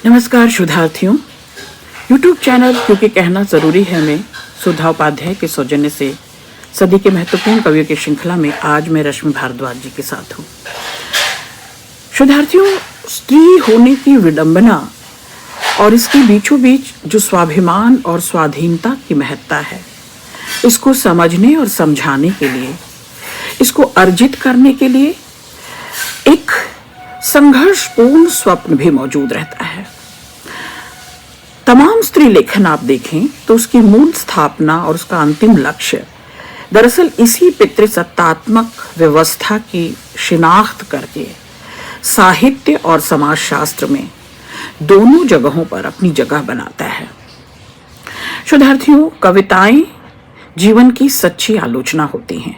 नमस्कार शोधार्थियों। YouTube channel क्योंकि कहना ज़रूरी है में सुधा उपाध्याय के सौजन्य से सदी के महत्वपूर्ण कवियों की श्रृंखला में आज मैं रश्मि भारद्वाज जी के साथ हूँ। शोधार्थियों, स्त्री होने की विडंबना और इसके बीचों बीच जो स्वाभिमान और स्वाधीनता की महत्ता है, इसको समझने और समझाने के लिए, इसको अर्जित करने के लिए एक संघर्षपूर्ण स्वप्न भी मौजूद रहता है। तमाम स्त्री लेखन आप देखें तो उसकी मूल स्थापना और उसका अंतिम लक्ष्य दरअसल इसी पितृसत्तात्मक व्यवस्था की शिनाख्त करके साहित्य और समाजशास्त्र में दोनों जगहों पर अपनी जगह बनाता है। शोधार्थियों, कविताएं जीवन की सच्ची आलोचना होती हैं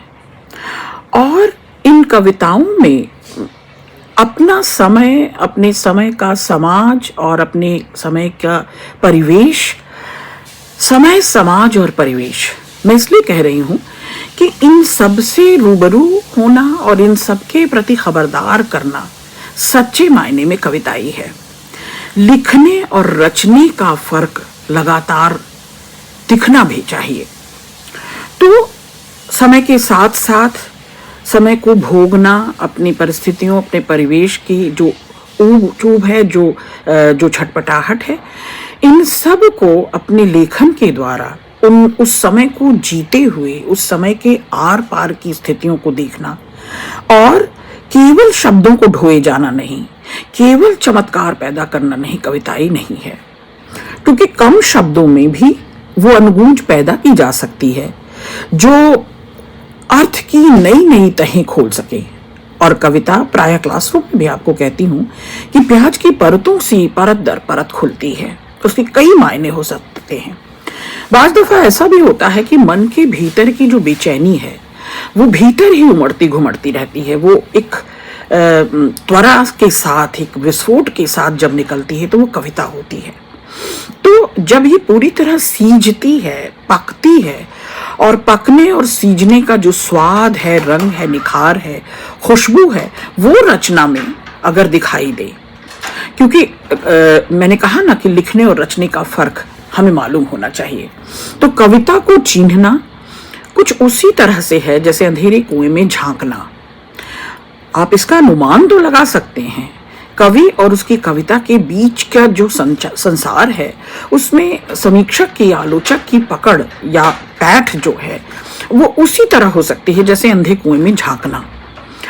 और इन कविताओं में अपना समय, अपने समय का समाज और अपने समय का परिवेश, समय, समाज और परिवेश, मैं इसलिए कह रही हूं कि इन सब से रूबरू होना और इन सब के प्रति खबरदार करना सच्चे मायने में कविताई है। लिखने और रचने का फर्क लगातार दिखना भी चाहिए। तो समय के साथ साथ समय को भोगना, अपनी परिस्थितियों, अपने परिवेश की जो ऊब चूब है, जो छटपटाहट है, इन सब को अपने लेखन के द्वारा उस समय को जीते हुए उस समय के आर पार की स्थितियों को देखना और केवल शब्दों को ढोए जाना नहीं, केवल चमत्कार पैदा करना नहीं, कविताई नहीं है। क्योंकि कम शब्दों में भी वो अनुगूंज पैदा की जा सकती है जो अर्थ की नई नई तहें खोल सके। और कविता प्रायः क्लासरूम में भी आपको कहती हूं कि प्याज की परतों से परत दर परत खुलती है, उसके कई मायने हो सकते हैं। बाज दफा ऐसा भी होता है कि मन के भीतर की जो बेचैनी है वो भीतर ही उमड़ती घुमड़ती रहती है। वो एक त्वरा के साथ, एक विस्फोट के साथ जब निकलती है तो वो कविता होती है। तो जब ये पूरी तरह सीजती है, पकती है, और पकने और सीजने का जो स्वाद है, रंग है, निखार है, खुशबू है, वो रचना में अगर दिखाई दे, क्योंकि मैंने कहा ना कि लिखने और रचने का फर्क हमें मालूम होना चाहिए। तो कविता को चिन्हना कुछ उसी तरह से है जैसे अंधेरे कुएं में झांकना। आप इसका अनुमान तो लगा सकते हैं, कवि और उसकी कविता के बीच का जो संसार है उसमें समीक्षक की, आलोचक की पकड़ या पैठ जो है वो उसी तरह हो सकती है जैसे अंधे कुएं में झांकना।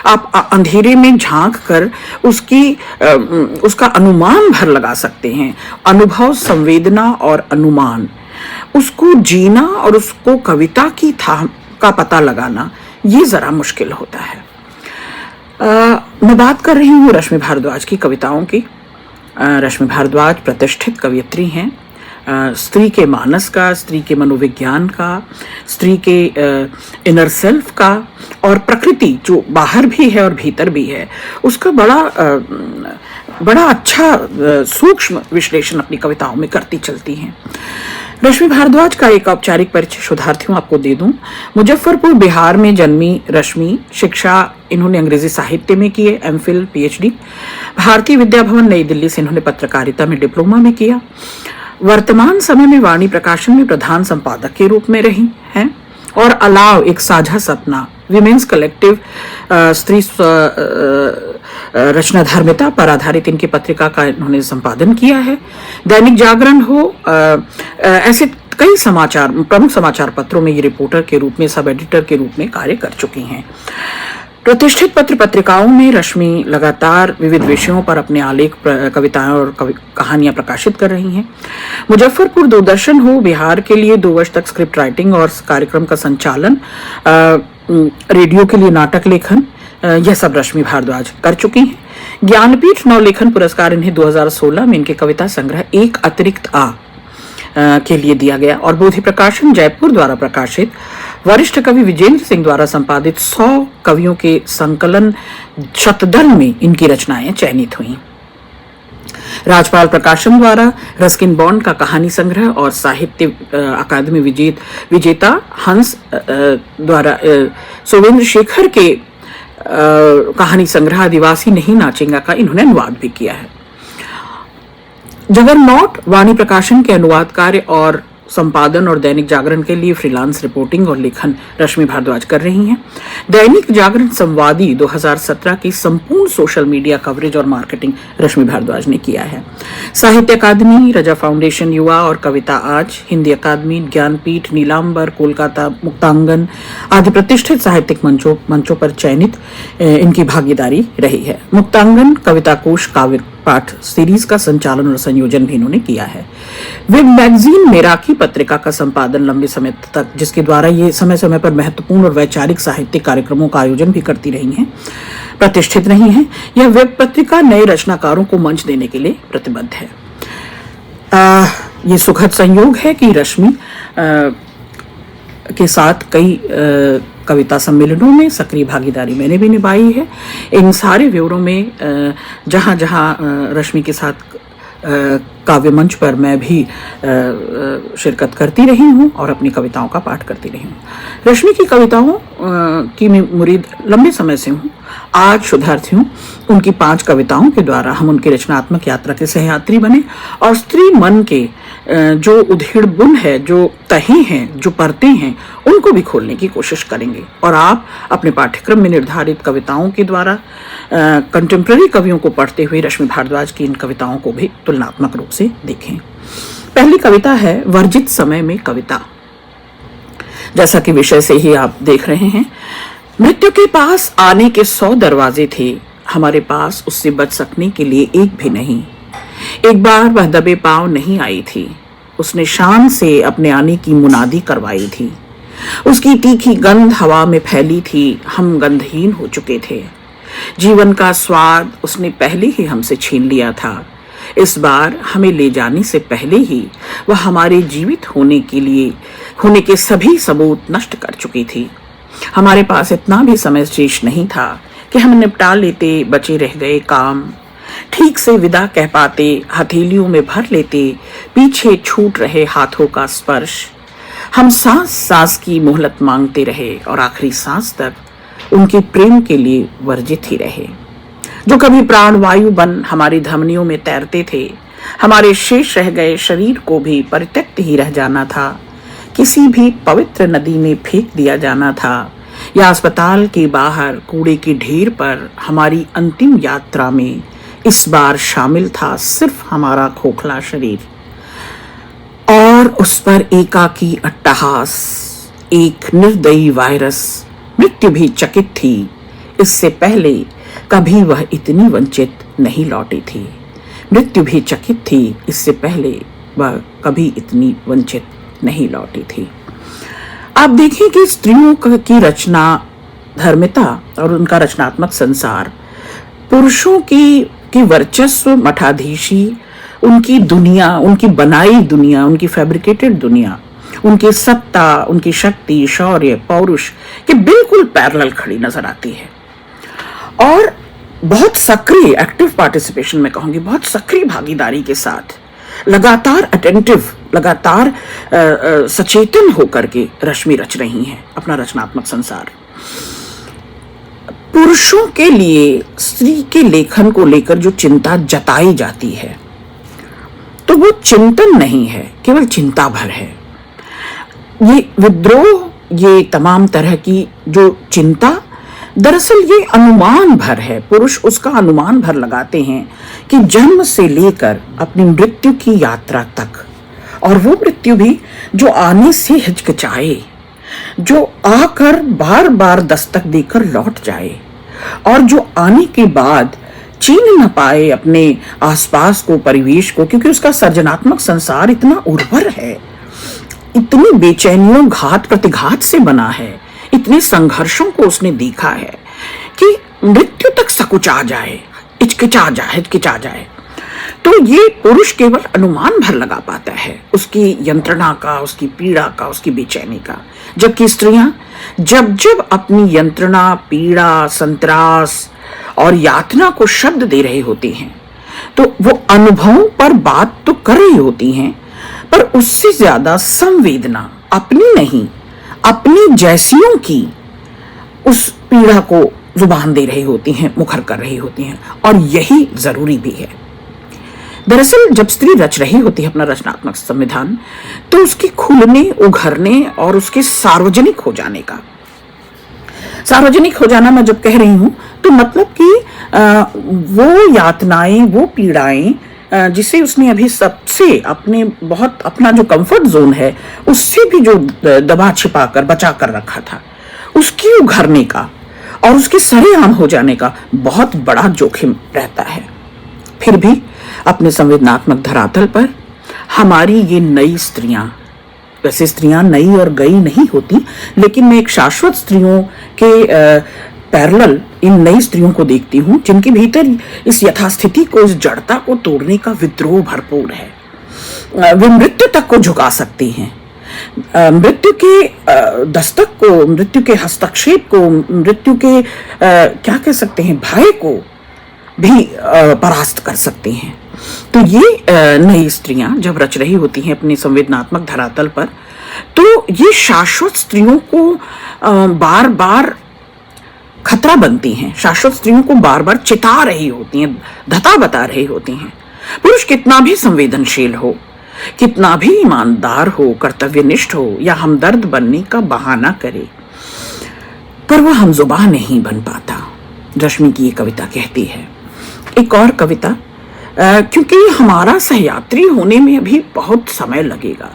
आप अंधेरे में झांक कर उसका अनुमान भर लगा सकते हैं। अनुभव, संवेदना और अनुमान, उसको जीना और उसको कविता की का पता लगाना, ये जरा मुश्किल होता है। मैं बात कर रही हूँ रश्मि भारद्वाज की कविताओं की। रश्मि भारद्वाज प्रतिष्ठित कवयित्री हैं। स्त्री के मानस का, स्त्री के मनोविज्ञान का, स्त्री के इनर सेल्फ का और प्रकृति जो बाहर भी है और भीतर भी है, उसका बड़ा अच्छा सूक्ष्म विश्लेषण अपनी कविताओं में करती चलती हैं। रश्मि भारद्वाज का एक औपचारिक परिचय शोधार्थियों आपको दे दूं। मुजफ्फरपुर बिहार में जन्मी रश्मि, शिक्षा इन्होंने अंग्रेजी साहित्य में की है, एमफिल, पीएचडी। भारतीय विद्या भवन नई दिल्ली से इन्होंने पत्रकारिता में डिप्लोमा में किया। वर्तमान समय में वाणी प्रकाशन में प्रधान संपादक के रूप में रही हैं और अलाव एक साझा सपना, विमेन्स कलेक्टिव, स्त्री रचना धर्मिता पर आधारित इनकी पत्रिका का इन्होंने संपादन किया है। दैनिक जागरण हो, ऐसे कई प्रमुख समाचार पत्रों में ये रिपोर्टर के रूप में, सब एडिटर के रूप में कार्य कर चुकी हैं। प्रतिष्ठित पत्र पत्रिकाओं में रश्मि लगातार विविध विषयों पर अपने आलेख, कविताएं और कहानियां प्रकाशित कर रही हैं। मुजफ्फरपुर दूरदर्शन हो, बिहार के लिए 2 वर्ष तक स्क्रिप्ट राइटिंग और कार्यक्रम का संचालन, रेडियो के लिए नाटक लेखन, यह सब रश्मि भारद्वाज कर चुकी हैं। ज्ञानपीठ नवलेखन पुरस्कार इन्हें 2016 में इनके कविता संग्रह एक अतिरिक्त के लिए दिया गया और बोधि प्रकाशन जयपुर द्वारा प्रकाशित वरिष्ठ कवि विजेंद्र सिंह द्वारा संपादित 100 कवियों के संकलन शतदल में इनकी रचनाएं चयनित हुई। राजपाल प्रकाशन द्वारा रस्किन बॉन्ड का कहानी संग्रह और साहित्य अकादमी विजेता हंस द्वारा सोवेंद्र शेखर के कहानी संग्रह आदिवासी नहीं नाचेंगा का इन्होंने अनुवाद भी किया है। जगरनॉट वाणी प्रकाशन के अनुवाद कार्य और संपादन और दैनिक जागरण के लिए फ्रीलांस रिपोर्टिंग और लेखन रश्मि भारद्वाज कर रही हैं। दैनिक जागरण संवादी 2017 की संपूर्ण सोशल मीडिया कवरेज और मार्केटिंग रश्मि भारद्वाज ने किया है। साहित्य अकादमी, रजा फाउंडेशन युवा और कविता आज, हिंदी अकादमी, ज्ञानपीठ, नीलांबर, कोलकाता, मुक्तांगन आदि प्रतिष्ठित साहित्यिक मंचों पर चयनित इनकी भागीदारी रही है। मुक्तांगन कविता कोश काव्य पाठ सीरीज का संचालन और संयोजन भी इन्होंने किया है। वेब मैगजीन मेराकी पत्रिका का संपादन लंबे समय तक, जिसके द्वारा ये समय समय पर महत्वपूर्ण और वैचारिक साहित्यिक कार्यक्रमों का आयोजन भी करती रही हैं, प्रतिष्ठित रही हैं। यह वेब पत्रिका नए रचनाकारों को मंच देने के लिए प्रतिबद्ध है। ये सुखद संयोग है कि रश्मि के साथ कई कविता सम्मेलनों में सक्रिय भागीदारी मैंने भी निभाई है। इन सारे ब्यूरो में जहाँ जहाँ रश्मि के साथ काव्य मंच पर मैं भी शिरकत करती रही हूँ और अपनी कविताओं का पाठ करती रही हूँ। रश्मि की कविताओं की मैं मुरीद लंबे समय से हूँ। आज शुद्धार्थी हूँ। उनकी 5 कविताओं के द्वारा हम उनकी रचनात्मक यात्रा के सहयात्री बने और स्त्री मन के जो उधेड़ बुन है, जो तहे हैं, जो परतें हैं, उनको भी खोलने की कोशिश करेंगे। और आप अपने पाठ्यक्रम में निर्धारित कविताओं के द्वारा कंटेम्प्रेरी कवियों को पढ़ते हुए रश्मि भारद्वाज की इन कविताओं को भी तुलनात्मक रूप से देखें। पहली कविता है वर्जित समय में कविता। जैसा कि विषय से ही आप देख रहे हैं, मृत्यु के पास आने के 100 दरवाजे थे, हमारे पास उससे बच सकने के लिए एक भी नहीं। एक बार वह दबे पांव नहीं आई थी, उसने शान से अपने आने की मुनादी करवाई थी। उसकी तीखी गंध हवा में फैली थी, हम गंधहीन हो चुके थे। जीवन का स्वाद उसने पहले ही हमसे छीन लिया था। इस बार हमें ले जाने से पहले ही वह हमारे जीवित होने के सभी सबूत नष्ट कर चुकी थी। हमारे पास इतना भी समय शेष नहीं था कि हम निपटा लेते बचे रह गए काम, ठीक से विदा कह पाते, हथेलियों में भर लेते पीछे छूट रहे हाथों का स्पर्श। हम सांस सांस की मोहलत मांगते रहे और आखिरी सांस तक उनके प्रेम के लिए वर्जित ही रहे। जो कभी प्राणवायु बन हमारी धमनियों में तैरते थे, हमारे शेष रह गए शरीर को भी परित्यक्त ही रह जाना था, किसी भी पवित्र नदी में फेंक दिया जाना था, या अस्पताल के बाहर कूड़े के ढेर पर हमारी अंतिम यात्रा में इस बार शामिल था सिर्फ हमारा खोखला शरीर। और उस पर एकाकी अट्टहास, एक निर्दयी वायरस। मृत्यु भी चकित थी, इससे पहले कभी वह इतनी वंचित नहीं लौटी थी। मृत्यु भी चकित थी, इससे पहले वह कभी इतनी वंचित नहीं लौटी थी। आप देखें कि स्त्रियों की रचना धर्मिता और उनका रचनात्मक संसार, पुरुषों की वर्चस्व, मठाधीशी, उनकी दुनिया, उनकी बनाई दुनिया, उनकी फैब्रिकेटेड दुनिया, उनकी सत्ता, उनकी शक्ति, शौर्य, पौरुष के बिल्कुल पैरेलल खड़ी नजर आती है। और बहुत सक्रिय एक्टिव पार्टिसिपेशन में कहूंगी, बहुत सक्रिय भागीदारी के साथ, लगातार अटेंटिव, लगातार सचेतन होकर के रश्मि रच रही हैं अपना रचनात्मक संसार। पुरुषों के लिए स्त्री के लेखन को लेकर जो चिंता जताई जाती है, तो वो चिंतन नहीं है, केवल चिंता भर है। ये विद्रोह, ये तमाम तरह की जो चिंता, दरअसल ये अनुमान भर है। पुरुष उसका अनुमान भर लगाते हैं कि जन्म से लेकर अपनी मृत्यु की यात्रा तक, और वो मृत्यु भी जो आने से हिचकिचाए, जो आकर बार बार दस्तक देकर लौट जाए, और जो आने के बाद चीन न पाए अपने आसपास को, परिवेश को, क्योंकि उसका सृजनात्मक संसार इतना उर्वर है, इतनी बेचैनियों, घात प्रतिघात से बना है, इतने संघर्षों को उसने देखा है कि मृत्यु तक सकुचा जाए, हिचकिचा जाए। तो ये पुरुष केवल अनुमान भर लगा पाता है उसकी यंत्रणा का, उसकी पीड़ा का, उसकी बेचैनी का। जबकि स्त्रियां जब जब अपनी यंत्रणा, पीड़ा, संत्रास और यातना को शब्द दे रहे होती हैं, तो वो अनुभवों पर बात तो कर रही होती हैं, पर उससे ज्यादा संवेदना अपनी नहीं, अपनी जैसियों की उस पीड़ा को जुबान दे रही होती हैं, मुखर कर रही होती हैं। और यही जरूरी भी है। द दरअसल जब स्त्री रच रही होती है अपना रचनात्मक संविधान, तो उसके खुलने, उघरने और उसके सार्वजनिक हो जाने का, सार्वजनिक हो जाना मैं जब कह रही हूं तो मतलब कि वो यातनाएं, वो पीड़ाएं जिसे उसने अभी सबसे अपना जो कंफर्ट जोन है उससे भी जो दबा छिपा कर बचा कर रखा था, उसकी उघरने का और उसके सरेआम हो जाने का बहुत बड़ा जोखिम रहता है। फिर भी अपने संवेदनात्मक धरातल पर हमारी ये नई स्त्रियां, वैसे स्त्रियां नई और गई नहीं होती, लेकिन मैं एक शाश्वत स्त्रियों के पैरेलल इन नई स्त्रियों को देखती हूं जिनके भीतर इस यथास्थिति को, इस जड़ता को तोड़ने का विद्रोह भरपूर है। वे मृत्यु तक को झुका सकती हैं, मृत्यु के दस्तक को, मृत्यु के हस्तक्षेप को, मृत्यु के क्या कह सकते हैं, भय को भी परास्त कर सकती हैं। तो ये नई स्त्रियां जब रच रही होती हैं अपने संवेदनात्मक धरातल पर, तो ये शाश्वत स्त्रियों को बार बार खतरा बनती हैं, शाश्वत स्त्रियों को बार बार चिता रही होती हैं, धता बता रही होती हैं। पुरुष कितना भी संवेदनशील हो, कितना भी ईमानदार हो, कर्तव्यनिष्ठ हो या हमदर्द बनने का बहाना करे, पर वह हमजुबान नहीं बन पाता। रश्मि की ये कविता कहती है। एक और कविता, क्योंकि हमारा सहयात्री होने में अभी बहुत समय लगेगा,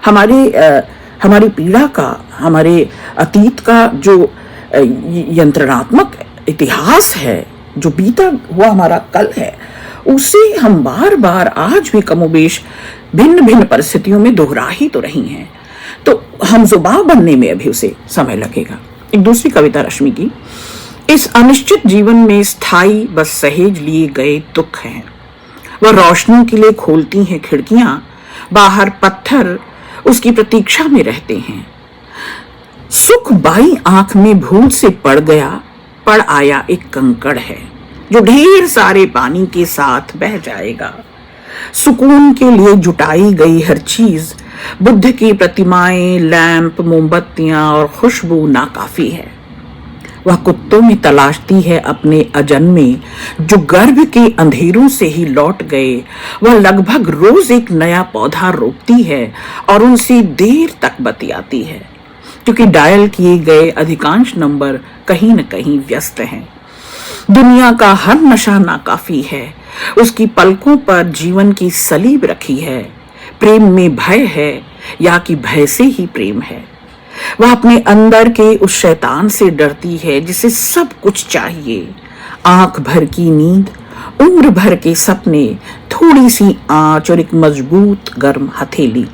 हमारी पीड़ा का, हमारे अतीत का जो यंत्रणात्मक इतिहास है, जो बीता हुआ हमारा कल है, उसे हम बार बार आज भी कमोबेश भिन्न भिन्न परिस्थितियों में दोहरा ही तो रही हैं, तो हम जुबान बनने में अभी उसे समय लगेगा। एक दूसरी कविता रश्मि की, इस अनिश्चित जीवन में स्थायी बस सहेज लिए गए दुख हैं, वह रोशनी के लिए खोलती हैं खिड़कियां, बाहर पत्थर उसकी प्रतीक्षा में रहते हैं। सुख बाई आंख में भूल से पड़ आया एक कंकड़ है, जो ढेर सारे पानी के साथ बह जाएगा। सुकून के लिए जुटाई गई हर चीज, बुद्ध की प्रतिमाएं, लैंप, मोमबत्तियां और खुशबू नाकाफी है। वह कुत्तों में तलाशती है अपने अजन्मे, जो गर्भ के अंधेरों से ही लौट गए। वह लगभग रोज एक नया पौधा रोपती है और उनसे देर तक बतियाती है, क्योंकि डायल किए गए अधिकांश नंबर कहीं न कहीं व्यस्त हैं। दुनिया का हर नशा नाकाफी है, उसकी पलकों पर जीवन की सलीब रखी है। प्रेम में भय है या कि भय से ही प्रेम है। वह अपने अंदर के उस शैतान से डरती है जिसे सब कुछ चाहिए, आंख भर की नींद, उम्र भर के सपने, थोड़ी सी आंच और एक मजबूत गर्म हथेली,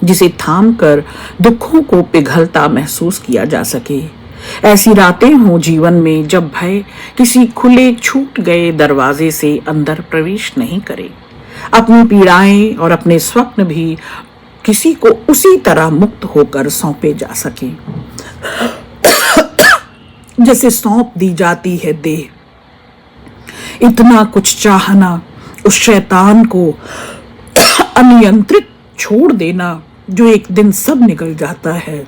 जिसे थाम कर दुखों को पिघलता महसूस किया जा सके। ऐसी रातें हों जीवन में जब भय किसी खुले छूट गए दरवाजे से अंदर प्रवेश नहीं करे। अपनी पीड़ाएं और अपने स्वप्न भी किसी को उसी तरह मुक्त होकर सौंपे जा सके, जैसे सौंप दी जाती है देह। इतना कुछ चाहना, उस शैतान को अनियंत्रित छोड़ देना जो एक दिन सब निकल जाता है।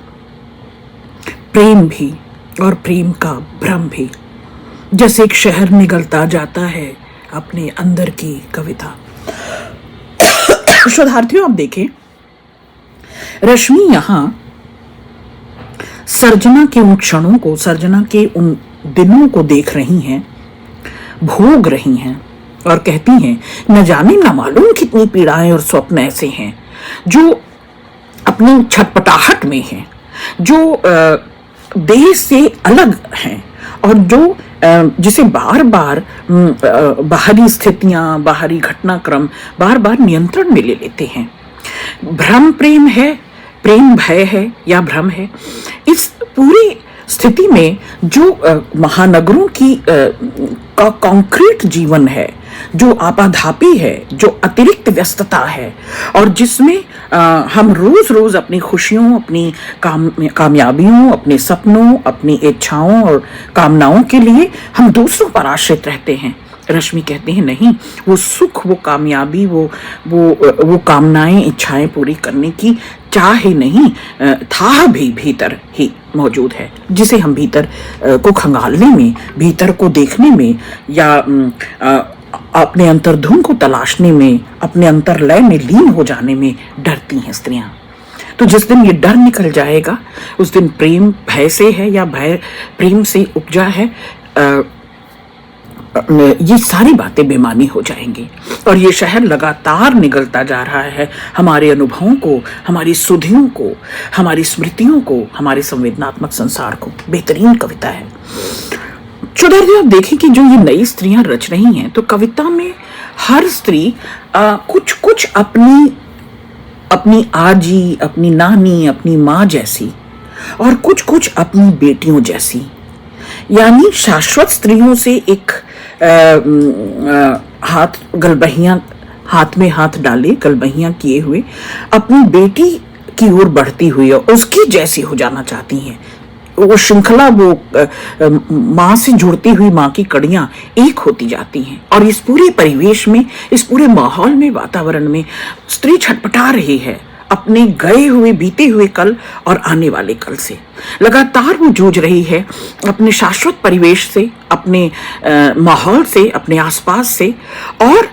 प्रेम भी और प्रेम का भ्रम भी, जैसे एक शहर निगलता जाता है अपने अंदर की कविता। शोधार्थियों, आप देखें, रश्मि यहां सर्जना के उन क्षणों को, सर्जना के उन दिनों को देख रही हैं, भोग रही हैं और कहती हैं, न जाने न मालूम कितनी पीड़ाएं और स्वप्न ऐसे हैं जो अपनी छटपटाहट में हैं, जो देह से अलग हैं और जो जिसे बार बार बाहरी स्थितियां, बाहरी घटनाक्रम बार बार नियंत्रण में ले लेते हैं। भ्रम प्रेम है, प्रेम भय है या भ्रम है। इस पूरी स्थिति में जो महानगरों की का कॉन्क्रीट जीवन है, जो आपाधापी है, जो अतिरिक्त व्यस्तता है और जिसमें हम रोज रोज अपनी खुशियों, अपनी कामयाबियों, अपने सपनों, अपनी इच्छाओं और कामनाओं के लिए हम दूसरों पर आश्रित रहते हैं। रश्मि कहते हैं नहीं, वो सुख, वो कामयाबी, वो कामनाएं, इच्छाएं पूरी करने की चाह ही नहीं, था भी भीतर ही मौजूद है, जिसे हम भीतर को खंगालने में, भीतर को देखने में या अपने अंतर्धुन को तलाशने में, अपने अंतर्लय में लीन हो जाने में डरती हैं स्त्रियां। तो जिस दिन ये डर निकल जाएगा, उस दिन प्रेम भय से है या भय प्रेम से उपजा है, ये सारी बातें बेमानी हो जाएंगी। और ये शहर लगातार निगलता जा रहा है हमारे अनुभवों को, हमारी सुधियों को, हमारी स्मृतियों को, हमारे संवेदनात्मक संसार को। बेहतरीन कविता है। चौधरी, आप देखें कि जो ये नई स्त्रियां रच रही हैं, तो कविता में हर स्त्री कुछ कुछ अपनी आजी, अपनी नानी, अपनी माँ जैसी, और कुछ कुछ अपनी बेटियों जैसी, यानी शाश्वत स्त्रियों से एक हाथ में हाथ डाले, गलबहियां किए हुए अपनी बेटी की ओर बढ़ती हुई और उसकी जैसी हो जाना चाहती हैं। वो श्रृंखला, वो माँ से जुड़ती हुई माँ की कड़ियां एक होती जाती हैं। और इस पूरे परिवेश में, इस पूरे माहौल में, वातावरण में स्त्री छटपटा रही है अपने गए हुए, बीते हुए कल और आने वाले कल से। लगातार वो जूझ रही है अपने शाश्वत परिवेश से, अपने माहौल से, अपने आसपास से। और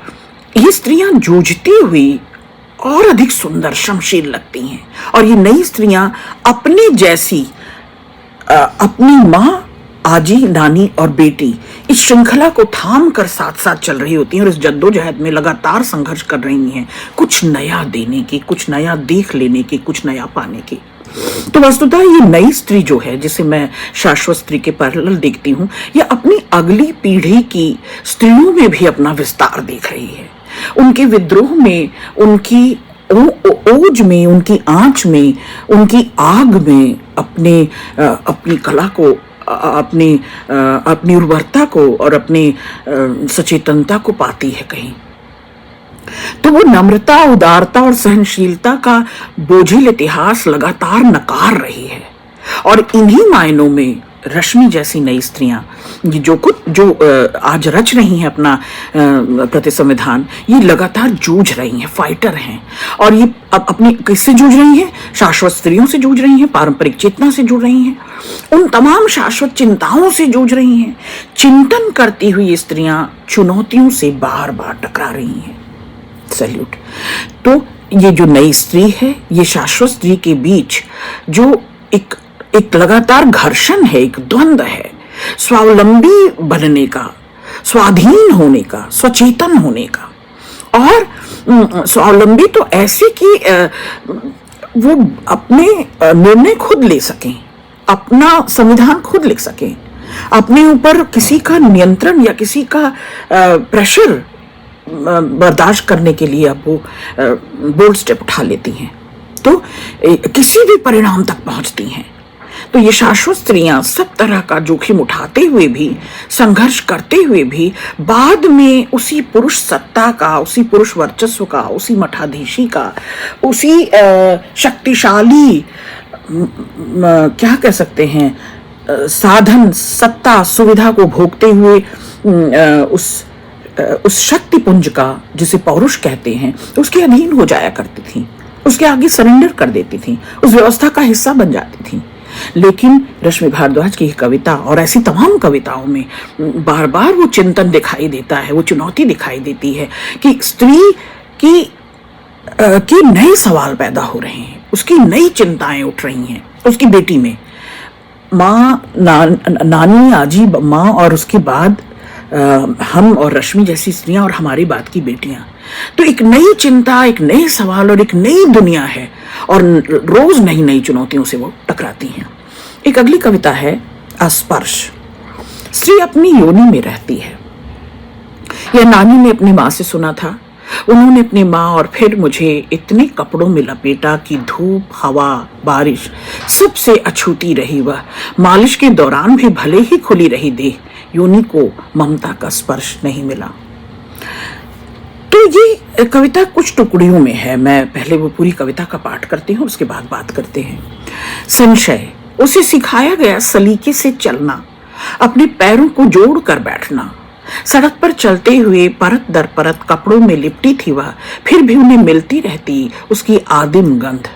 ये स्त्रियां जूझती हुई और अधिक सुंदर, श्रमशील लगती हैं। और ये नई स्त्रियां अपने जैसी, अपनी माँ, आजी, नानी और बेटी, इस श्रृंखला को थाम कर साथ साथ चल रही होती हैं और इस जद्दोजहद में लगातार संघर्ष कर रही हैं, कुछ नया देने की, कुछ नया देख लेने की, कुछ नया पाने की। तो वस्तुतः ये नई स्त्री जो है, जिसे मैं शाश्वत स्त्री के पैरेलल देखती हूँ, ये अपनी अगली पीढ़ी की स्त्रियों में भी अपना विस्तार देख रही है। उनके विद्रोह में, उनकी ओज में, उनकी आंच में, उनकी आग में अपनी कला को, अपनी उर्वरता को और अपनी सचेतनता को पाती है कहीं। तो वो नम्रता, उदारता और सहनशीलता का बोझिल इतिहास लगातार नकार रही है। और इन्हीं मायनों में रश्मि जैसी नई स्त्रियां जो आज रच रही हैं अपना प्रति संविधान, ये लगातार जूझ रही हैं, फाइटर हैं। और ये अब अपनी किससे जूझ रही हैं? शाश्वत स्त्रियों से जूझ रही हैं, पारंपरिक चेतना से जुड़ रही हैं, उन तमाम शाश्वत चिंताओं से जूझ रही हैं। चिंतन करती हुई ये स्त्रियां चुनौतियों से बार बार टकरा रही हैं। सैल्यूट। तो ये जो नई स्त्री है, ये शाश्वत स्त्री के बीच जो एक लगातार घर्षण है, एक द्वंद्व है, स्वावलंबी बनने का, स्वाधीन होने का, स्वचेतन होने का। और स्वावलंबी तो ऐसे कि वो अपने निर्णय खुद ले सकें, अपना संविधान खुद लिख सकें, अपने ऊपर किसी का नियंत्रण या किसी का प्रेशर बर्दाश्त करने के लिए अब वो बोल्ड स्टेप उठा लेती हैं, तो किसी भी परिणाम तक पहुंचती हैं। तो ये शाश्वत स्त्रियां सब तरह का जोखिम उठाते हुए भी, संघर्ष करते हुए भी, बाद में उसी पुरुष सत्ता का, उसी पुरुष वर्चस्व का, उसी मठाधीशी का, उसी शक्तिशाली, क्या कह सकते हैं, साधन, सत्ता, सुविधा को भोगते हुए उस शक्ति पुंज का, जिसे पौरुष कहते हैं, उसके अधीन हो जाया करती थी, उसके आगे सरेंडर कर देती थी, उस व्यवस्था का हिस्सा बन जाती थी। लेकिन रश्मि भारद्वाज की कविता और ऐसी तमाम कविताओं में बार बार वो चिंतन दिखाई देता है, वो चुनौती दिखाई देती है कि स्त्री की नए सवाल पैदा हो रहे हैं, उसकी नई चिंताएं उठ रही हैं, उसकी बेटी में माँ, नानी, आजी, माँ, और उसके बाद हम और रश्मि जैसी स्त्रियां और हमारी बात की बेटियां। तो एक नई चिंता, एक नए सवाल और एक नई दुनिया है, और रोज नई नई चुनौतियों से वो टकराती हैं। एक अगली कविता है स्पर्श। स्त्री अपनी योनि में रहती है। यह नानी ने अपनी माँ से सुना था। उन्होंने अपनी माँ और फिर मुझे इतने कपड़ों में लपेटा कि धूप, हवा, बारिश सबसे अछूती रही। वह मालिश के दौरान भी भले ही खुली रही देह, योनि को ममता का स्पर्श नहीं मिला। तो ये कविता कुछ टुकड़ियों में है। मैं पहले वो पूरी कविता का पाठ करती हूँ, उसके बाद बात करते हैं। संशय। उसे सिखाया गया सलीके से चलना, अपने पैरों को जोड़ कर बैठना। सड़क पर चलते हुए परत दर परत कपड़ों में लिपटी थी वह, फिर भी उन्हें मिलती रहती उसकी आदिम गंध।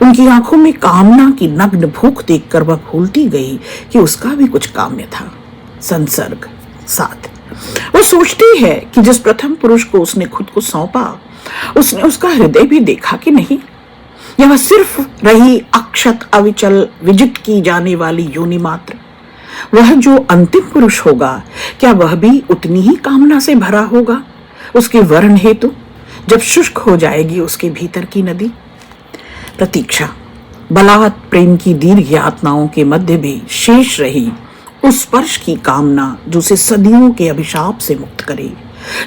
उनकी आंखों में कामना की नग्न भूख देखकर वह भूलती गई कि उसका भी कुछ काम्य था। संसर्ग 7। वो सोचती है कि जिस प्रथम पुरुष को उसने खुद को सौंपा, उसने उसका हृदय भी देखा कि नहीं, या वह सिर्फ रही अक्षत अविचल विजित की जाने वाली योनि मात्र। वह जो अंतिम पुरुष होगा, क्या वह भी उतनी ही कामना से भरा होगा उसके वर्ण हेतु, जब शुष्क हो जाएगी उसके भीतर की नदी? प्रतीक्षा, बलात् प्रेम की दीर्घ यातनाओं के मध्य भी शेष रही उस स्पर्श की कामना जो उसे सदियों के अभिशाप से मुक्त करे,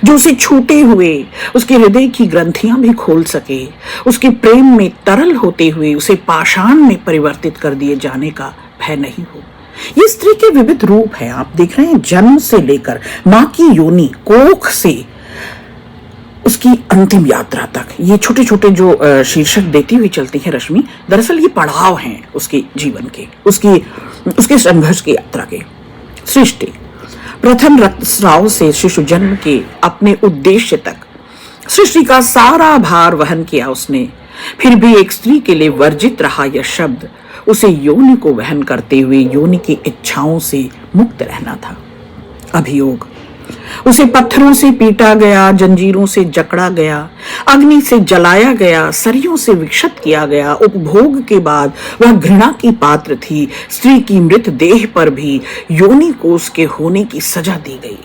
जो उसे छूटे हुए उसके हृदय की ग्रंथियां भी खोल सके, उसके प्रेम में तरल होते हुए उसे पाषाण में परिवर्तित कर दिए जाने का भय नहीं हो। ये स्त्री के विविध रूप हैं। आप देख रहे हैं, जन्म से लेकर मां की योनि, कोख से उसकी अंतिम यात्रा तक, ये छोटे छोटे जो शीर्षक देती हुई चलती है रश्मि, दरअसल ये पड़ाव हैं उसके जीवन के, उसके संघर्ष की यात्रा के। सृष्टि, प्रथम रक्तस्राव से शिशु जन्म के अपने उद्देश्य तक सृष्टि का सारा भार वहन किया उसने। फिर भी एक स्त्री के लिए वर्जित रहा यह शब्द उसे योनि को वहन करते हुए योनि की इच्छाओं से मुक्त रहना था। अभियोग, उसे पत्थरों से पीटा गया, जंजीरों से जकड़ा गया, अग्नि से जलाया गया, सरियों से विक्षत किया गया। उपभोग के बाद वह घृणा की पात्र थी। स्त्री की मृत देह पर भी योनि को उसके होने की सजा दी गई।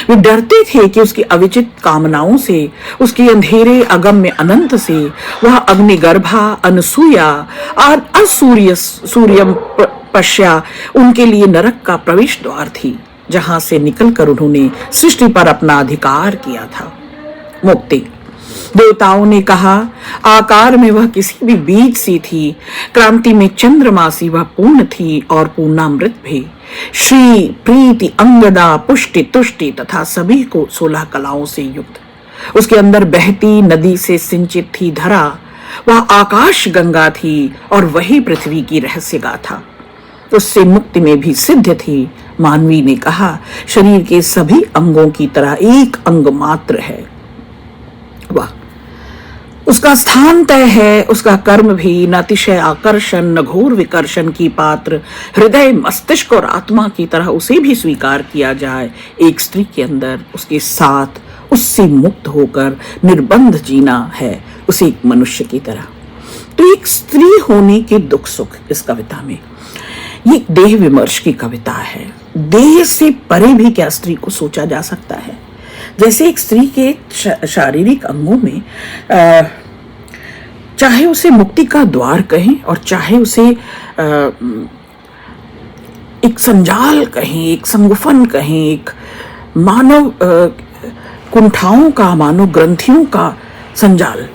वे डरते थे कि उसकी अविचित कामनाओं से, उसके अंधेरे अगम्य अनंत से वह अग्निगर्भा अनसूया और सूर्यम पश्या उनके लिए नरक का प्रवेश द्वार थी, जहां से निकलकर उन्होंने सृष्टि पर अपना अधिकार किया था। मुक्ति, देवताओं ने कहा, आकार में वह किसी भी बीज सी थी, क्रांति में चंद्रमा सी वह पूर्ण थी और पूर्णामृत भी। श्री प्रीति अंगदा पुष्टि तुष्टि तथा सभी को 16 कलाओं से युक्त उसके अंदर बहती नदी से सिंचित थी धरा। वह आकाश गंगा थी और वही पृथ्वी की रहस्य गाथा। उससे मुक्ति में भी सिद्ध थी। मानवी ने कहा, शरीर के सभी अंगों की तरह एक अंग मात्र है वह, उसका स्थान तय है, उसका कर्म भी न अतिशय आकर्षण न घोर विकर्षण की पात्र। हृदय मस्तिष्क और आत्मा की तरह उसे भी स्वीकार किया जाए। एक स्त्री के अंदर उसके साथ उससे मुक्त होकर निर्बंध जीना है, उसे एक मनुष्य की तरह। तो एक स्त्री होने के दुख सुख इस कविता में, ये देह विमर्श की कविता है। देह से परे भी क्या स्त्री को सोचा जा सकता है? जैसे एक स्त्री के शारीरिक अंगों में चाहे उसे मुक्ति का द्वार कहें और चाहे उसे एक संजाल कहें, एक संगुफन कहें, एक मानव कुंठाओं का, मानव ग्रंथियों का संजाल,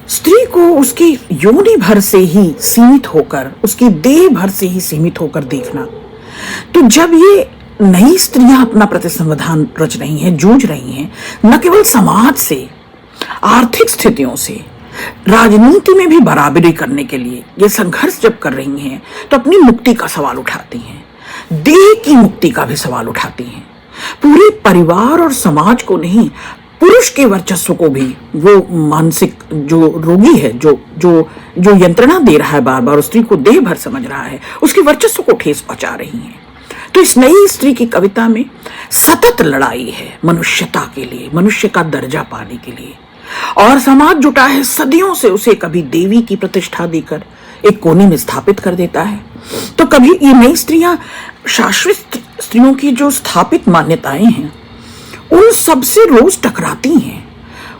स्त्री को उसकी योनि भर से ही सीमित होकर, उसकी देह भर से ही सीमित होकर देखना। तो जब ये नई स्त्रियां अपना प्रतिसंविधान रच रही हैं, जूझ रही हैं, न केवल समाज से, आर्थिक स्थितियों से, राजनीति में भी बराबरी करने के लिए ये संघर्ष जब कर रही हैं, तो अपनी मुक्ति का सवाल उठाती हैं, देह की मुक्ति का भी सवाल उठाती हैं। पूरे परिवार और समाज को नहीं, पुरुष के वर्चस्व को भी, वो मानसिक जो रोगी है, जो यंत्रणा दे रहा है, बार बार स्त्री को देह भर समझ रहा है, उसके वर्चस्व को ठेस पहुंचा रही हैं। तो इस नई स्त्री की कविता में सतत लड़ाई है मनुष्यता के लिए, मनुष्य का दर्जा पाने के लिए, और समाज जुटा है सदियों से उसे कभी देवी की प्रतिष्ठा देकर एक कोने में स्थापित कर देता है, तो कभी ये नई स्त्रियां शाश्वत स्त्रियों की जो स्थापित मान्यताएं हैं उन सबसे रोज टकराती हैं,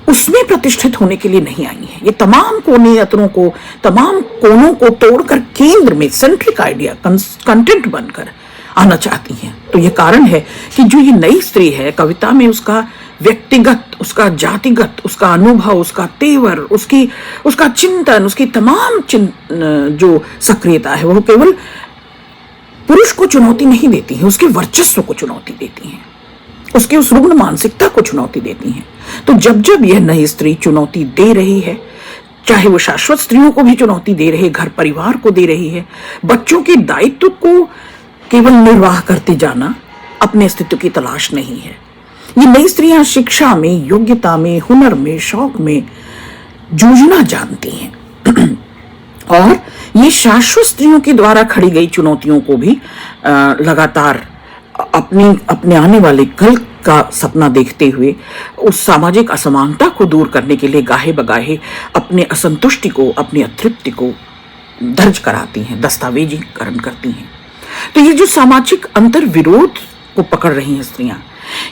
उसमें प्रतिष्ठित होने के लिए नहीं आई हैं। ये तमाम कोने अतरों को, तमाम कोनों को तोड़कर केंद्र में सेंट्रिक आइडिया, कंटेंट बनकर आना चाहती हैं। तो ये कारण है कि जो ये नई स्त्री है, कविता में उसका व्यक्तिगत, उसका जातिगत, उसका अनुभव, उसका तेवर, उसका चिंतन, उसकी तमाम जो सक्रियता है, वो केवल पुरुष को चुनौती नहीं देती है, उसके वर्चस्व को चुनौती देती हैं, उसके उस रुग्ण मानसिकता को चुनौती देती हैं। तो जब जब यह नई स्त्री चुनौती दे रही है, चाहे वो शाश्वत स्त्रियों को भी चुनौती दे रही है, घर परिवार को दे रही है, बच्चों के दायित्व को केवल निर्वाह करते जाना अपने अस्तित्व की तलाश नहीं है। ये नई स्त्रियां शिक्षा में, योग्यता में, हुनर में, शौक में जूझना जानती हैं और ये शाश्वत स्त्रियों के द्वारा खड़ी गई चुनौतियों को भी लगातार अपने आने वाले कल का सपना देखते हुए उस सामाजिक असमानता को दूर करने के लिए गाहे बगाहे अपने असंतुष्टि को, अपनी अतृप्ति को दर्ज कराती हैं, दस्तावेजीकरण करती हैं। तो ये जो सामाजिक अंतर विरोध को पकड़ रही हैं स्त्रियां,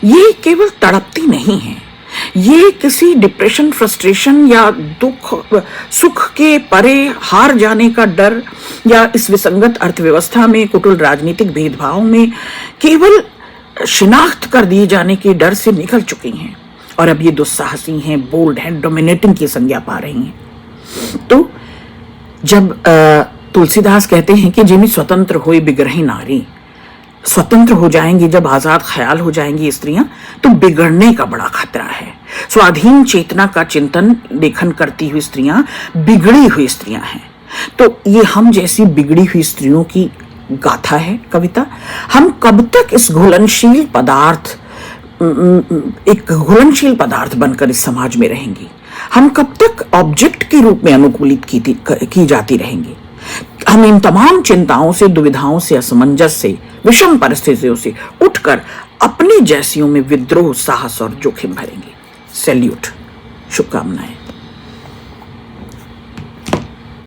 ये केवल तड़पती नहीं हैं, ये किसी डिप्रेशन, फ्रस्ट्रेशन या दुख सुख के परे हार जाने का डर या इस विसंगत अर्थव्यवस्था में, कुटिल राजनीतिक भेदभाव में केवल शिनाख्त कर दिए जाने के डर से निकल चुकी हैं और अब ये दुस्साहसी हैं, बोल्ड हैं, डोमिनेटिंग की संज्ञा पा रही हैं। तो जब तुलसीदास कहते हैं कि जिमी स्वतंत्र होए बिगड़ही नारी, स्वतंत्र हो जाएंगी, जब आजाद ख्याल हो जाएंगी स्त्रियां, तो बिगड़ने का बड़ा खतरा है। स्वाधीन चेतना का चिंतन लेखन करती हुई स्त्रियां बिगड़ी हुई स्त्रियां हैं। तो ये हम जैसी बिगड़ी हुई स्त्रियों की गाथा है कविता। हम कब तक इस घुलनशील पदार्थ बनकर इस समाज में रहेंगी? हम कब तक ऑब्जेक्ट के रूप में अनुकूलित की जाती रहेंगी? हम इन तमाम चिंताओं से, दुविधाओं से, असमंजस से, विषम परिस्थितियों से उठकर अपनी जैसियों में विद्रोह, साहस और जोखिम भरेंगे। सैल्यूट, शुभकामनाएं।